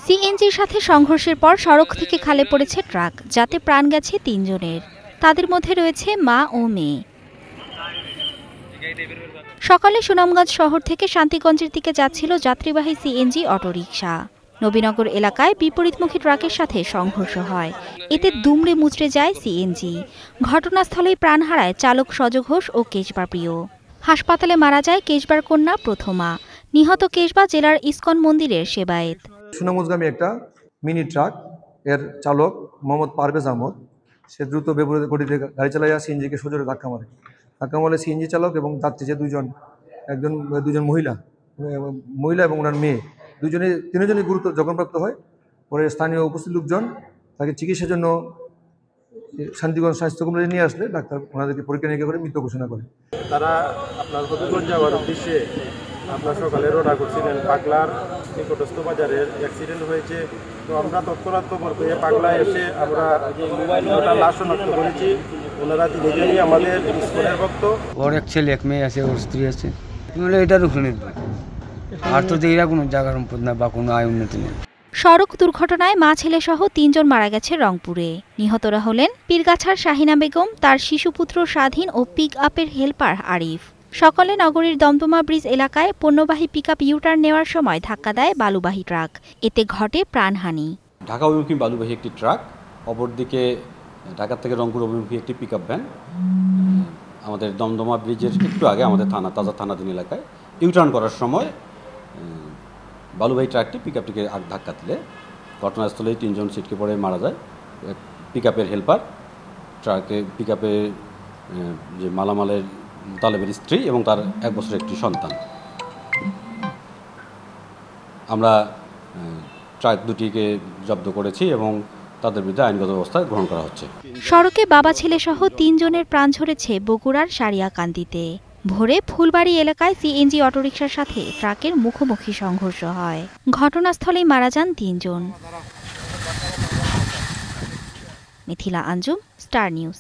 সিএনজির সাথে সংঘর্ষের পর সড়ক থেকে খালে পড়েছে ট্রাক, যাতে প্রাণ গেছে ৩ জনের। তাদের মধ্যে রয়েছে মা ও মেয়ে। সকালে সুনামগঞ্জ শহর থেকে শান্তিগঞ্জের দিকে যাচ্ছিল যাত্রীবাহী সিএনজি অটোরিকশা। নবীনগর এলাকায় বিপরীতমুখী ট্রাকের সাথে সংঘর্ষ হয়। এতে দুমড়ে মুচড়ে যায় সিএনজি। ঘটনাস্থলেই প্রাণ হারায় চালক সজল ঘোষ ও কেশবা প্রিয়। হাসপাতালে মারা যায় কেশবার কন্যা প্রথমা। নিহত কেশবা জেলার ইসকন মন্দিরের সেবায়েত। সুনামগঞ্জগামী একটা মিনি ট্রাক এর চালক মোহাম্মদ পারভেজ আহমদ, সে দ্রুত বিপরীত গতিতে গাড়ি চালাইয়া সিএনজিকে সজোরে ধাক্কা মারে। ধাক্কা মারলে সিএনজি চালক এবং যাত্রী যে দুজন মহিলা এবং ওনার মেয়ে তিনজনই গুরুতর জখমপ্রাপ্ত হয়। পরে স্থানীয় উপস্থিত লোকজন তাকে চিকিৎসার জন্য শান্তিগঞ্জ স্বাস্থ্য কেন্দ্রে নিয়ে আসলে ডাক্তার ওনাদেরকে পরীক্ষা নিরীক্ষা করে মৃত ঘোষণা করে। তারা আপনার হবিগঞ্জ যাওয়ার উদ্দেশ্যে আপনার সকালে রওনা করছিলেন। পাগলার নিকটস্থ বাজারে অ্যাক্সিডেন্ট হয়েছে। তো আমরা তৎক্ষণাৎ খবর পেয়ে পাগলায় এসে আমরা দুটা লাশ শনাক্ত করেছি। ওনারা তিনজনই আমাদের স্কুলের ভক্ত। ওর এক ছেলে এক মেয়ে আছে, ওর স্ত্রী আছে। এটার ওখানে আর তো এরা কোনো জায়গার সম্পদ না বা কোনো আয় উন্নতি নেই। সড়ক দুর্ঘটনায় মা ছেলে সহ ৩ জন মারা গেছে রংপুরে। নিহতরা হলেন পীরগাছার শাহিনা বেগম, তার শিশুপুত্র স্বাধীন ও পিক আপের হেলপার আরিফ। সকালে নগরীর দমদমা ব্রিজ এলাকায় পণ্যবাহী পিকআপ ইউটার্ন নেওয়ার সময় ধাক্কা দেয় বালুবাহী ট্রাক। এতে ঘটে প্রাণহানি। ঢাকা অভিমুখী বালুবাহী একটি ট্রাক, অপরদিকে ঢাকা থেকে রংপুর অভিমুখী একটি পিকআপ ভ্যান আমাদের দমদমা ব্রিজের একটু আগে আমাদের তাজা থানাধীন এলাকায় ইউটার্ন করার সময় বালুবাহী ট্রাকটি পিকআপটিকে ধাক্কা দিলে ঘটনাস্থলেই ৩ জন ছিটকে পড়ে মারা যায়। পিকআপের হেলপার, পিকআপে যে মালামালের তালেবের স্ত্রী এবং তার 1 বছরের একটি সন্তান। আমরা ট্রাক দুটিকে জব্দ করেছি এবং তাদের বিরুদ্ধে আইনগত ব্যবস্থা গ্রহণ করা হচ্ছে। সড়কে বাবা ছেলে সহ ৩ জনের প্রাণ ঝরেছে বগুড়ার সারিয়াকান্দিতে। ভোরে ফুলবাড়ি এলাকায় সিএনজি অটোরিকশার সাথে ট্রাকের মুখোমুখি সংঘর্ষ হয়। ঘটনাস্থলেই মারা যান ৩ জন। Mithila Anjum, Star news.